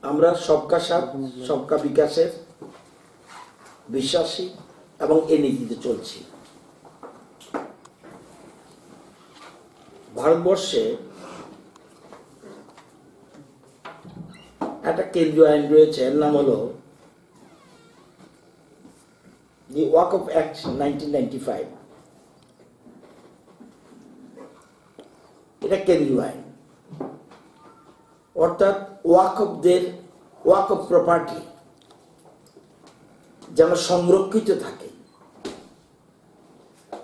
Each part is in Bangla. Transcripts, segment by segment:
আমরা সবকা সাথ সবকা বিকাশের বিশ্বাসী এবং এই নীতিতে চলছি। ভারতবর্ষে একটা কেন্দ্রীয় আইন রয়েছে, এর নাম হলো দি ওয়াকফ অ্যাক্ট 1995। এটা কেন্দ্রীয় আইন, অর্থাৎ ওয়াকফদের ওয়াকফ প্রপার্টি যেন সংরক্ষিত থাকে,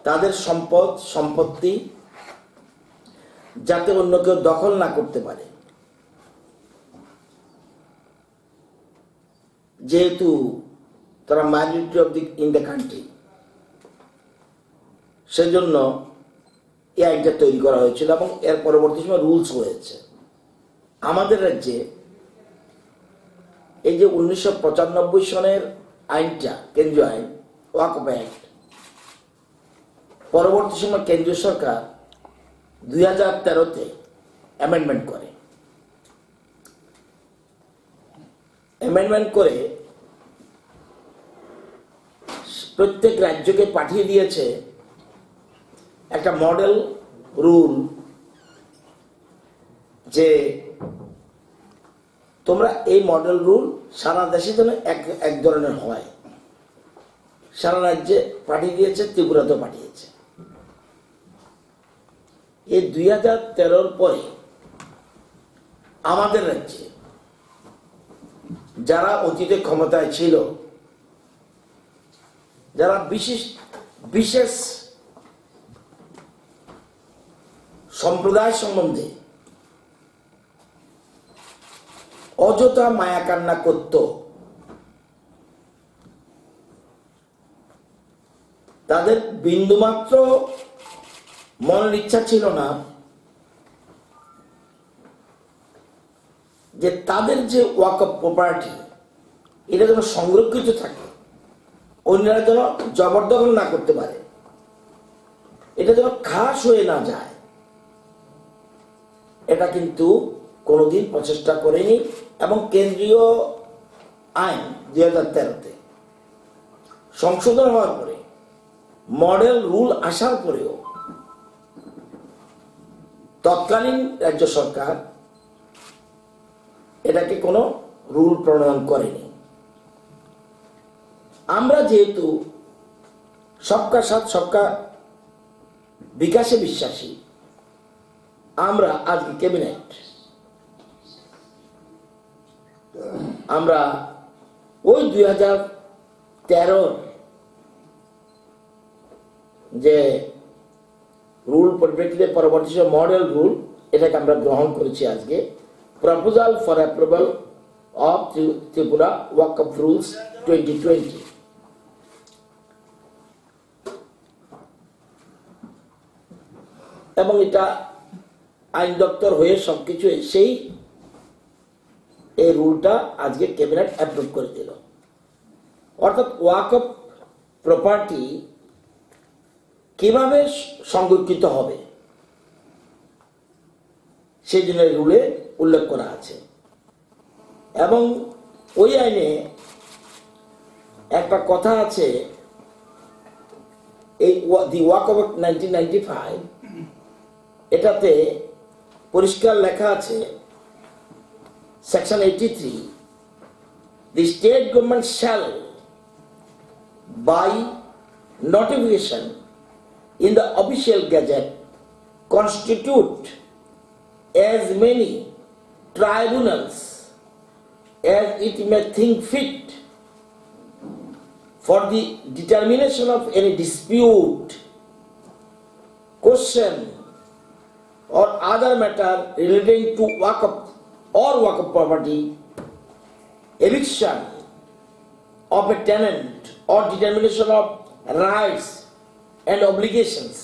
তাদের সম্পত্তি যাতে অন্য কেউ দখল না করতে পারে। যেহেতু তারা minority of in the country, সেজন্য এই আইনটা তৈরি করা হয়েছিল এবং এর পরবর্তী সময় রুলস হয়েছে। আমাদের রাজ্যে এই যে 1995 সনের আইনটা, কেন্দ্রীয় আইন ওয়াকফ অ্যাক্ট, পরবর্তী সময় কেন্দ্রীয় সরকার 2013-তে অ্যামেন্ডমেন্ট করে। অ্যামেন্ডমেন্ট করে প্রত্যেক রাজ্যকে পাঠিয়ে দিয়েছে একটা মডেল রুল, যে তোমরা এই মডেল রুল সারা দেশে যেন এক ধরনের হয়। সারা রাজ্যে পাঠিয়ে দিয়েছে, ত্রিপুরাতেও পাঠিয়েছে। এই 2013-র পরে আমাদের রাজ্যে যারা অতীতে ক্ষমতায় ছিল, যারা বিশেষ সম্প্রদায় সম্বন্ধে অযথা মায়া কান্না করত, তাদের বিন্দুমাত্র মনের ইচ্ছা ছিল না যে তাদের যে ওয়াকফ প্রপার্টি এটা যেন সংরক্ষিত থাকে, অন্যরা যেন জবরদখল না করতে পারে, এটা যেন খাস হয়ে না যায়। এটা কিন্তু কোনোদিন প্রচেষ্টা করেনি এবং কেন্দ্রীয় আইন 2013-তে সংশোধন হওয়ার পরে, মডেল রুল আসার পরেও তৎকালীন রাজ্য সরকার এটাকে কোনো রুল প্রণয়ন করেনি। আমরা যেহেতু সবকা সাথ সবকা বিকাশে বিশ্বাসী, আমরা আজকে ক্যাবিনেট আমরা ওই 2013 যে রুল পরিপ্রেক্ষিতে পরবর্তী মডেল রুল, এটাকে আমরা গ্রহণ করেছি আজকে। Proposal for approval of Tripura Waqf rules 2020। এবং এটা আইন দপ্তর হয়ে সবকিছু এসেই এই রুলটা আজকে ক্যাবিনেট অ্যাপ্রুভ করে দিল। অর্থাৎ ওয়াকফ প্রপার্টি কিভাবে সংরক্ষিত হবে সেই জন্য রুলে উল্লেখ করা আছে। এবং ওই আইনে একটা কথা আছে, এই দি ওয়াকফ অ্যাক্ট 1995, এটাতে পরিষ্কার লেখা আছে, section 83, the state government shall by notification in the official gazette constitute as many tribunals as it may think fit for the determination of any dispute, question or other matter relating to waqf or waqf property, eviction of a tenant or determination of rights and obligations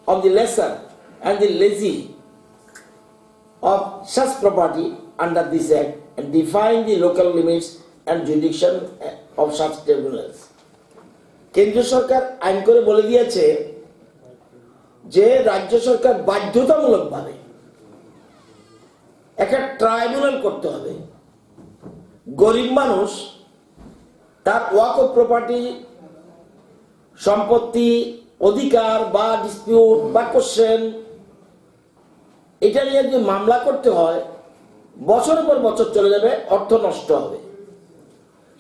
of the lessor and the lessee of such property under this act, and define the local limits and jurisdiction of such tribunals. কেন্দ্রীয় সরকার আইন করে বলে দিয়েছে যে রাজ্য সরকার বাধ্যতামূলকভাবে একটা ট্রাইব্যুনাল করতে হবে গরিব মানুষ তার ওয়াকফ প্রপার্টি সম্পত্তি অধিকার বা ডিসপিউট বা কোশ্চেন এটা নিয়ে যদি মামলা করতে হয় বছরের পর বছর চলে যাবে, অর্থ নষ্ট হবে।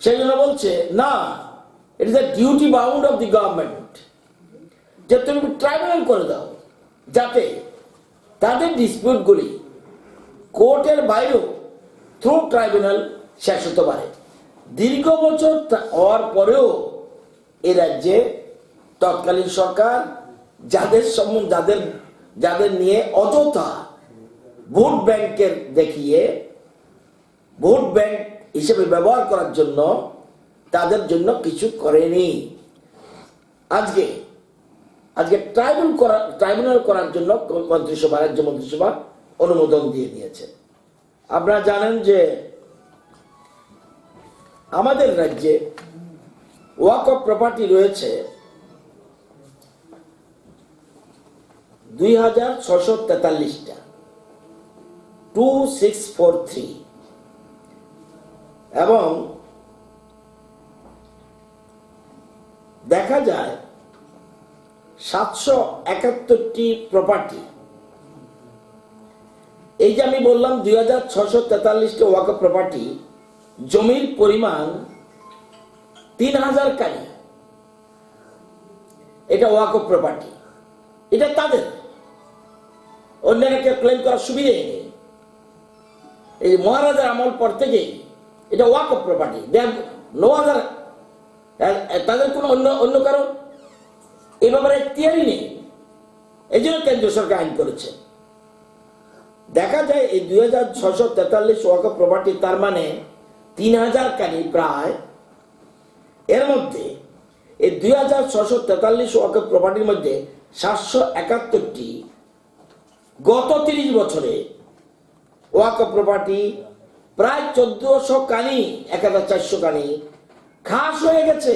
সেই জন্য বলছে না, it is the duty bound of the government যে তুমি ট্রাইব্যুনাল করে দাও, যাতে তাদের ডিসপিউটগুলি কোর্টের বাইরেও থ্রু ট্রাইব্যুনাল শেষ হতে পারে। দীর্ঘ বছর হওয়ার পরেও এ রাজ্যে তৎকালীন সরকার যাদের নিয়ে অযথা ভোট ব্যাংকের দেখিয়ে ভোট ব্যাংক হিসেবে ব্যবহার করার জন্য তাদের জন্য কিছু করেনি। আজকে ট্রাইব্যুনাল করার জন্য রাজ্য মন্ত্রিসভা অনুমোদন দিয়ে দিয়েছে। আপনারা জানেন যে আমাদের রাজ্যে ওয়াকফ প্রপার্টি রয়েছে 2643টা, 2643, এবং দেখা যায় 771টি প্রপার্টি। এই যে আমি বললাম 2643টা ওয়াকফ প্রপার্টি, জমির পরিমাণ 3000 কানি, এটা ওয়াকফ প্রপার্টি, এটা তাদের, অন্যকে ক্লেম করার সুবিধাই নেই। এই মহারাজার আমল পর থেকেই এটা ওয়াকফ প্রপার্টি, নো আদার, তাদের কোনো অন্য কারো এই ব্যাপারে এখতিয়ারই নেই। এই জন্য কেন্দ্র সরকার আইন করেছে। দেখা যায় এই 2643 ওয়াকফ প্রপার্টি, তার মানে 3000 কানি প্রায়। এর মধ্যে এই 2643 ওয়াকফ প্রপার্টির মধ্যে 771টি গত 30 বছরে ওয়াকফ প্রপার্টি প্রায় 1400 কানি, 1400 কানি খাস হয়ে গেছে,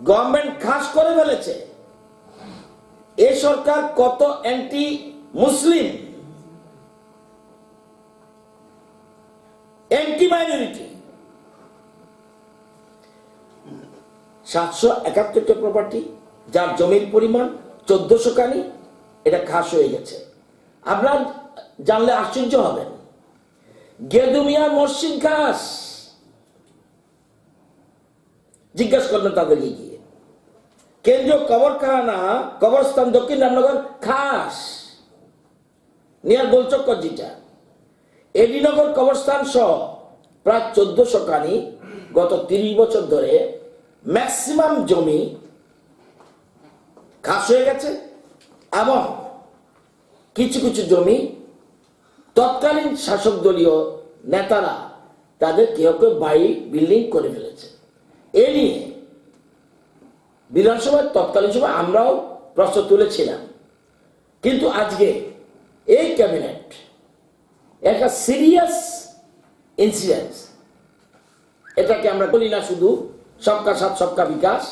গভর্নমেন্ট খাস করে ফেলেছে। এ সরকার কত অ্যান্টি মুসলিম, অ্যান্টি মাইনরিটি। 771টা প্রপার্টি, যার জমির পরিমাণ 1400 কানি, এটা খাস হয়ে গেছে। আপনারা জানলে আশ্চর্য হবেন, গেদুমিয়া মসজিদ খাস। জিজ্ঞাসা করবেন তাদেরকে গিয়ে। কেন্দ্রীয় কবরখানা, কবরস্থান দক্ষিণ রামনগর খাস, নিয়ার গোলচক্কর, যেটা এডিনগর কবরস্থান সহ প্রায় 1400 কানি গত 30 বছর ধরে ম্যাক্সিমাম জমি খাস হয়ে গেছে। এবং কিছু কিছু জমি তৎকালীন শাসক দলীয় নেতারা তাদের কেউ কেউ বাড়ি বিল্ডিং করে ফেলেছে। এ নিয়ে বিধানসভার তৎকালীন সময় আমরাও প্রশ্ন তুলেছিলাম, কিন্তু আজকে এই ক্যাবিনেট একটা সিরিয়াস ইনসিডেন্স, এটাকে আমরা বলি না শুধু সবকা সাথ সবকা বিকাশ,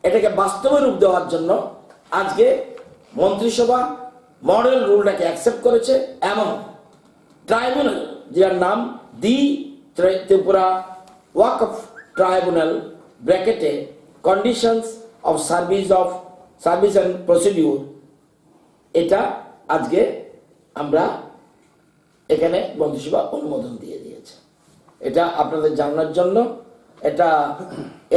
এটাকে বাস্তবে রূপ দেওয়ার জন্য আজকে মন্ত্রিসভা মডেল রুলটাকে অ্যাকসেপ্ট করেছে এবং ট্রাইব্যুনাল, যার নাম দি ত্রিপুরা ওয়াকফ ট্রাইব্যুনাল ব্র্যাকেটে conditions of service and procedure, এটা আজকে আমরা এখানে মন্ত্রিসভা অনুমোদন দিয়ে দিয়েছে। এটা আপনাদের জানার জন্য। এটা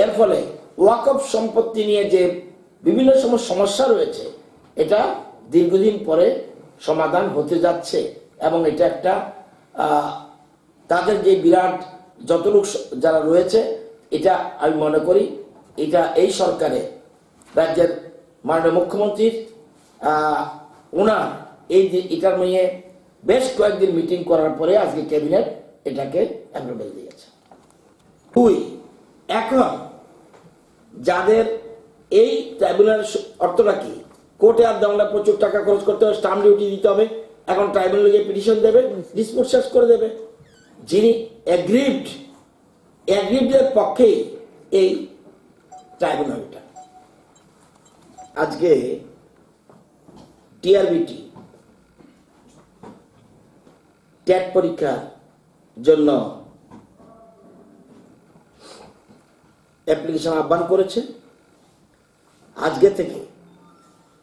এর ফলে ওয়াকফ সম্পত্তি নিয়ে যে বিভিন্ন সমস্যা রয়েছে, এটা দীর্ঘদিন পরে সমাধান হতে যাচ্ছে এবং এটা একটা তাদের যে বিরাট যতটুক যারা রয়েছে, এটা আমি মনে করি এটা এই সরকারে রাজ্যের মাননীয় মুখ্যমন্ত্রীর ওনার এটার নিয়ে বেশ কয়েকদিন মিটিং করার পরে আজকে ক্যাবিনেট এটাকে অ্যাপ্রুভাল দিয়েছে। এখন যাদের এই ট্রাইব্যুনাল অর্থটা কি, কোর্টে আর দেওয়া প্রচুর টাকা খরচ করতে হবে, স্টাম্প ডিউটি দিতে হবে, এখন ট্রাইব্যুনালে গিয়ে পিটিশন দেবে, ডিসপিউট শেষ করে দেবে। যিনি অ্যাগ্রিভদের পক্ষে এই ট্রাইব্যুনালটা। আজকে টিআরবিটি ট্যাট পরীক্ষার জন্য অ্যাপ্লিকেশন আহ্বান করেছে। আজকে থেকে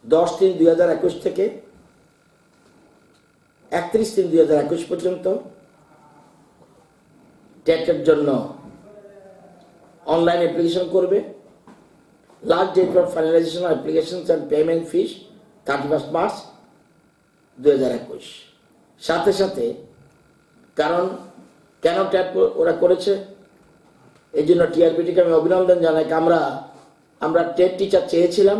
10-3-2021 থেকে 31-3-2021 পর্যন্ত টেটের জন্য অনলাইন অ্যাপ্লিকেশন করবে। Last date for finalization of applications and payment fees 31 March 2021। সাথে সাথে কারণ কেন ট্যাট ওরা করেছে এই জন্য টিআরপিটিকে আমি অভিনন্দন জানাই। আমরা টেট টিচার চেয়েছিলাম,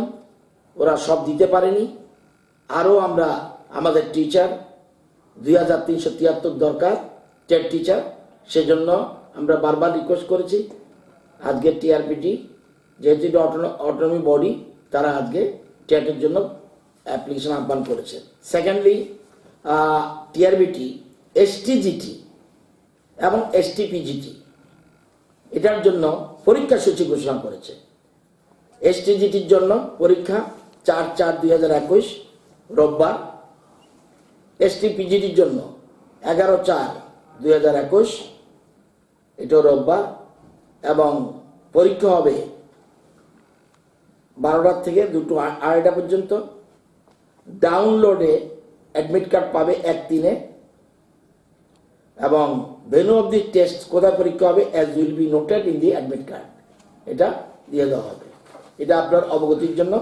ওরা সব দিতে পারেনি। আরও আমরা আমাদের টিচার 2373 দরকার টেট টিচার, সেজন্য আমরা বারবার রিকোয়েস্ট করেছি। আজকে টিআরপিটি যেহেতু এটা অটোনমি বডি, তারা আজকে টেটের জন্য অ্যাপ্লিকেশন আহ্বান করেছে। সেকেন্ডলি, টিআরবিটি এসটিজিটি এবং এসটিপিজিটি এটার জন্য পরীক্ষা সূচি ঘোষণা করেছে। এসটিজিটির জন্য পরীক্ষা 4/4/2021 রোববার, এসটিপিজিটির জন্য 11/4/2021 এটাও রোববার, এবং পরীক্ষা হবে 12টা থেকে 2:30 পর্যন্ত। ডাউনলোডে অ্যাডমিট কার্ড পাবে 1/3-এ, এবং ভেন্যু অফ দি টেস্ট কোথায় পরীক্ষা হবে as will be noted in the admit card, এটা দিয়ে দেওয়া হবে। এটা আপনার অবগতির জন্য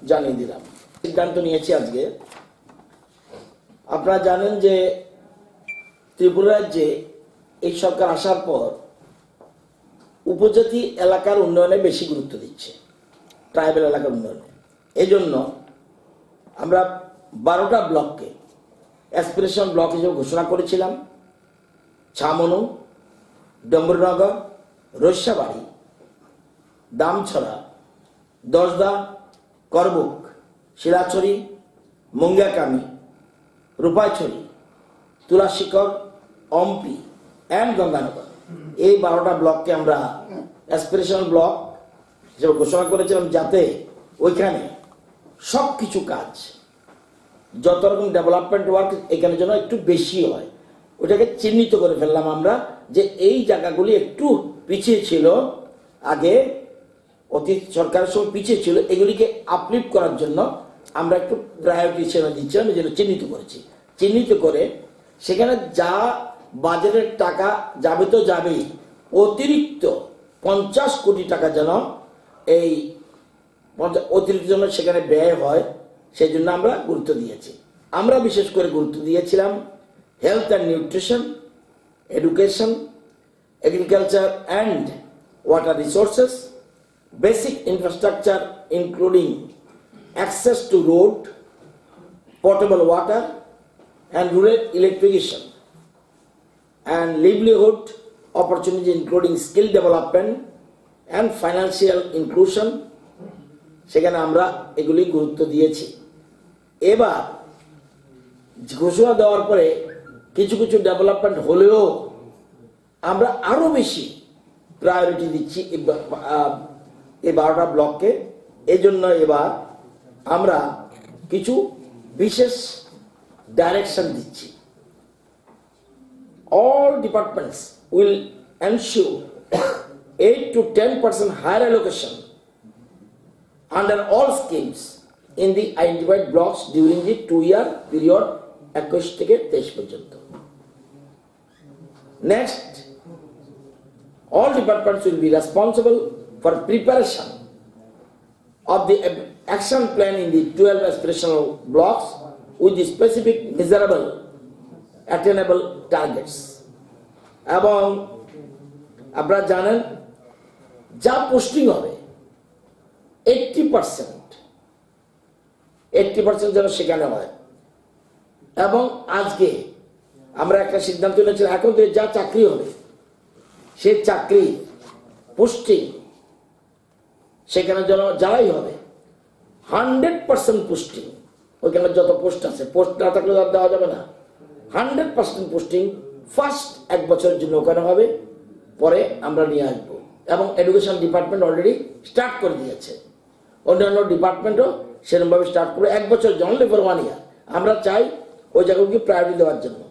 জানিয়ে দিলাম। সিদ্ধান্ত নিয়েছি আজকে। আপনারা জানেন যে ত্রিপুরা রাজ্যে এই সরকার আসার পর উপজাতি এলাকার উন্নয়নে বেশি গুরুত্ব দিচ্ছে, ট্রাইবেল এলাকার উন্নয়নে। এই জন্য আমরা 12টা ব্লককে অ্যাসপিরেশন ব্লক হিসেবে ঘোষণা করেছিলাম। ছামনু, ডম্বরনগর, রস্যাবাড়ি, দামছড়া, দশদা, করবুক, শিলাছড়ি, মুঙ্গাকামি, রূপাইছড়ি, তুলাশিকর, অম্পি অ্যান্ড গঙ্গানগর, এই 12টা ব্লককে আমরা অ্যাসপিরেশন ব্লক হিসেবে ঘোষণা করেছিলাম, যাতে ওইখানে সব কিছু কাজ, যত রকম ডেভেলপমেন্ট ওয়ার্ক এখানে যেন একটু বেশি হয়, ওটাকে চিহ্নিত করে ফেললাম আমরা যে এই জায়গাগুলি একটু পিছিয়ে ছিল, আগে অতীত সরকারের সময় পিছিয়ে ছিল, এগুলিকে আপলিফ্ট করার জন্য আমরা একটু প্রায়োরিটি হিসেবে দিচ্ছিলাম, এই জন্য চিহ্নিত করেছি। চিহ্নিত করে সেখানে যা বাজেটের টাকা যাবে তো যাবেই, অতিরিক্ত 50 কোটি টাকা যেন এই অতিরিক্ত জন্য সেখানে ব্যয় হয়, সেই জন্য আমরা গুরুত্ব দিয়েছি। আমরা বিশেষ করে গুরুত্ব দিয়েছিলাম health and nutrition, education, agriculture and water resources, basic infrastructure including access to road, portable water and rural electrification, and livelihood opportunities including skill development and financial inclusion, সেখানে আমরা এগুলি গুরুত্ব দিয়েছি। এবার ঘোষণা দেওয়ার পরে কিছু কিছু ডেভেলপমেন্ট হলেও আমরা আরো বেশি প্রায়োরিটি দিচ্ছি এই 12টা ব্লককে। এই জন্য এবার আমরা কিছু বিশেষ ডাইরেকশন দিচ্ছি। All departments will ensure 8 to 10% higher allocation under all schemes in the identified blocks during the 2-year period 21 থেকে 23 পর্যন্ত। Next, all departments will be responsible for preparation of the action plan in the 12 aspirational blocks with the specific measurable attainable targets, এবং আপনারা জানেন যা পোস্টিং হবে 80% যেন সেখানে হয়। এবং আজকে আমরা একটা সিদ্ধান্ত নিয়েছিলাম, এখন থেকে যা চাকরি হবে সে চাকরি পোস্টিং সেখানে যেন যারাই হবে 100% পোস্টিং, ওইখানে যত পোস্ট আছে, পোস্ট না থাকলে দেওয়া যাবে না। 100% পোস্টিং ফার্স্ট 1 বছরের জন্য ওখানে হবে, পরে আমরা নিয়ে আসবো। এবং এডুকেশন ডিপার্টমেন্ট অলরেডি স্টার্ট করে দিয়েছে, অন্যান্য ডিপার্টমেন্টও সেরকমভাবে স্টার্ট করে 1 বছর অনলি ফর 1 ইয়ার। আমরা চাই ওই জায়গাগুলোকে প্রায়োরিটি দেওয়ার জন্য।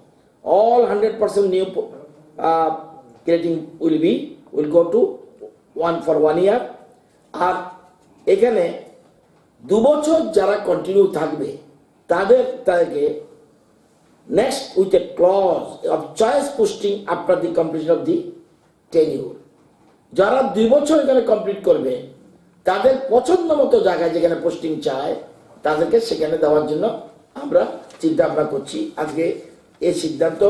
All 100% new creating will go to one for 1 year. আর এখানে 2 বছর যারা কন্টিনিউ থাকবে তাদেরকে next with a clause of choice posting after the completion of the tenure. যারা 2 বছর এখানে কমপ্লিট করবে তাদের পছন্দ মতো জায়গায় যেখানে পোস্টিং চায় তাদেরকে সেখানে দেওয়ার জন্য আমরা চিন্তা ভাবনা করছি। আজকে এই সিদ্ধান্ত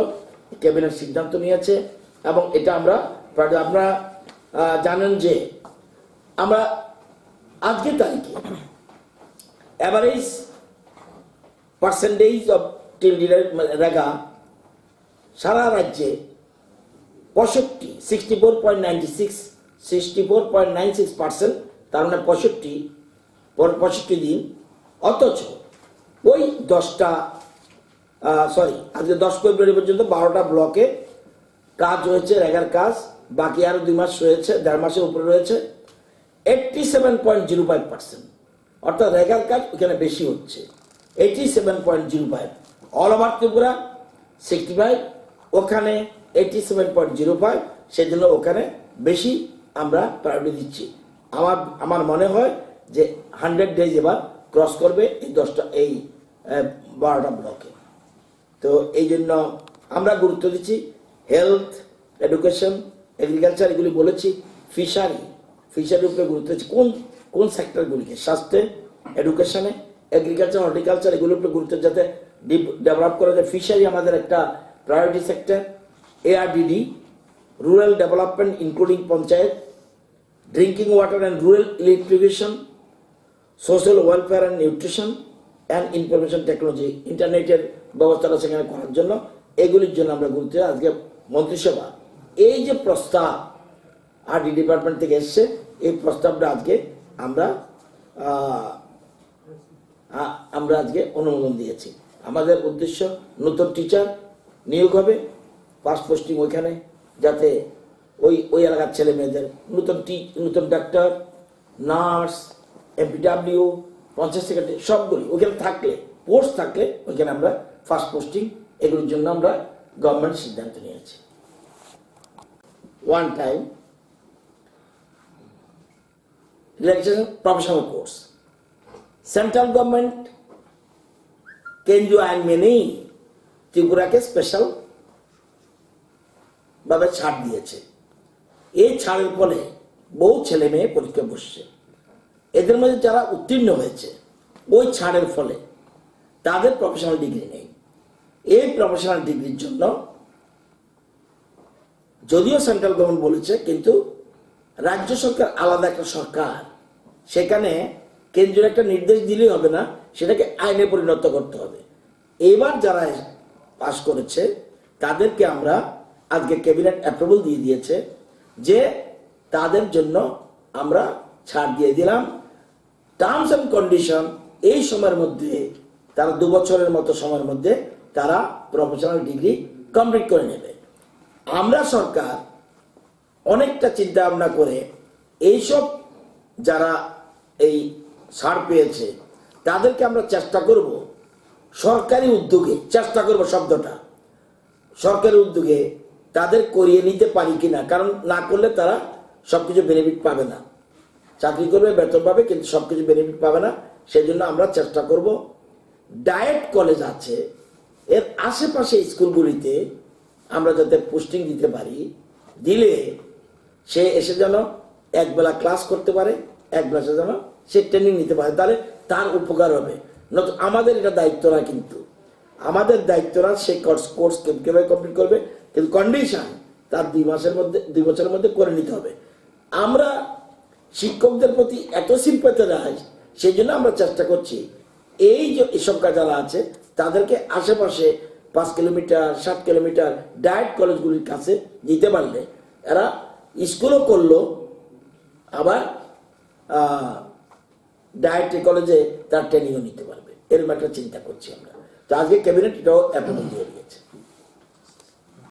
ক্যাবিনেট সিদ্ধান্ত নিয়েছে এবং এটা আমরা আপনারা জানেন যে আমরা আজকে তারিখে অ্যাভারেজ পার্সেন্টেজ অফ টিল রেগা সারা রাজ্যে 64.96%, তার মানে 65 দিন। অথচ ওই 10 ফেব্রুয়ারি পর্যন্ত 12টা ব্লকে কাজ হয়েছে, রেগার কাজ, বাকি আরো 2 মাস রয়েছে, 1.5 মাসের উপরে রয়েছে। 87.05%, অর্থাৎ রেগার কাজ ওখানে বেশি হচ্ছে, 87.05। অল ওভার ত্রিপুরা 65, ওখানে 87.05, সেজন্য ওখানে বেশি আমরা প্রায়োরিটি দিচ্ছি। আমার মনে হয় যে 100 ডেজ এবার ক্রস করবে এই 12টা ব্লকে। তো এই জন্য আমরা গুরুত্ব দিচ্ছি হেলথ, এডুকেশন, এগ্রিকালচার, এগুলি বলেছি। ফিশারির উপরে গুরুত্ব দিচ্ছি। কোন সেক্টরগুলিকে? স্বাস্থ্যে, এডুকেশনে, এগ্রিকালচার, হর্টিকালচার, এগুলির উপরে গুরুত্ব যাতে ডেভেলপ করা যায়। ফিশারি আমাদের একটা priority sector. ARDD, rural development including panchayat, drinking water and rural electrification, social welfare and nutrition and information technology, ইন্টারনেটের ব্যবস্থাটা সেখানে করার জন্য, এগুলির জন্য আমরা গুরুত্ব। আজকে মন্ত্রিসভা এই যে প্রস্তাব RD ডিপার্টমেন্ট থেকে এসছে, এই প্রস্তাবটা আজকে আমরা আজকে অনুমোদন দিয়েছি। আমাদের উদ্দেশ্য নতুন টিচার নিয়োগ হবে, ফার্স্ট পোস্টিং ওইখানে, যাতে ওই এলাকার ছেলে মেয়েদের নতুন doctor, nurse, MPW, panchayat secretary সবগুলি ওইখানে থাকলে, পোস্ট থাকলে ওইখানে আমরা ফার্স্ট পোস্টিং, এগুলোর জন্য আমরা গভর্নমেন্ট সিদ্ধান্ত নিয়েছি। One time relaxation professional course, central government কেন্দ্রীয় আইন মেনেই ত্রিপুরাকে স্পেশাল ভাবে ছাড় দিয়েছে। এই ছাড়ের ফলে বহু ছেলে মেয়ে পরীক্ষা বসছে। এদের মধ্যে যারা উত্তীর্ণ হয়েছে ওই ছাড়ের ফলে তাদের প্রফেশনাল ডিগ্রি নেই। এই প্রফেশনাল ডিগ্রির জন্য যদিও সেন্ট্রাল গভর্নমেন্ট বলেছে, কিন্তু রাজ্য সরকার আলাদা একটা সরকার, সেখানে কেন্দ্রীয় একটা নির্দেশ দিলেই হবে না, সেটাকে আইনে পরিণত করতে হবে। এবার যারা পাশ করেছে তাদেরকে আমরা আজকে ক্যাবিনেট অ্যাপ্রুভাল দিয়ে দিয়েছে যে তাদের জন্য আমরা ছাড় দিয়ে দিলাম। টার্মস অ্যান্ড কন্ডিশন, এই সময়ের মধ্যে তারা 2 বছরের মতো সময়ের মধ্যে তারা প্রফেশনাল ডিগ্রি কমপ্লিট করে নেবে। আমরা সরকার অনেকটা চিন্তা ভাবনা করে এইসব যারা এই ছাড় পেয়েছে তাদেরকে আমরা চেষ্টা করব সরকারি উদ্যোগে, চেষ্টা করব শব্দটা সরকারি উদ্যোগে তাদের করিয়ে নিতে পারি কিনা, কারণ না করলে তারা সবকিছু বেনিফিট পাবে না। চাকরি করবে, বেতন পাবে, কিন্তু সবকিছু বেনিফিট পাবে না। সেই জন্য আমরা চেষ্টা করব ডায়েট কলেজ আছে এর আশেপাশে স্কুলগুলিতে আমরা যাতে পোস্টিং দিতে পারি, দিলে সে এসে যেন একবেলা ক্লাস করতে পারে, একবেলা যেন সে ট্রেনিং নিতে পারে, তাহলে তার উপকার হবে। নতুন আমাদের এটা দায়িত্ব না, কিন্তু আমাদের দায়িত্ব না সে কোর্স কিভাবে কমপ্লিট করবে, কিন্তু কন্ডিশন তার 2 বছরের মধ্যে করে নিতে হবে। আমরা শিক্ষকদের প্রতি এত সিম্প্যাথাইজ, সেই জন্য আমরা চেষ্টা করছি এই যে এসব যারা আছে তাদেরকে আশেপাশে 5 কিলোমিটার 7 কিলোমিটার ডায়েট কলেজগুলির কাছে যেতে পারলে এরা স্কুলও করলো, আবার ডায়েট কলেজে তার ট্রেনিংও নিতে পারবে। এরকম একটা চিন্তা করছি আমরা। তো আজকে ক্যাবিনেট এটাও অ্যাপ্রুভাল দিয়ে দিয়েছে।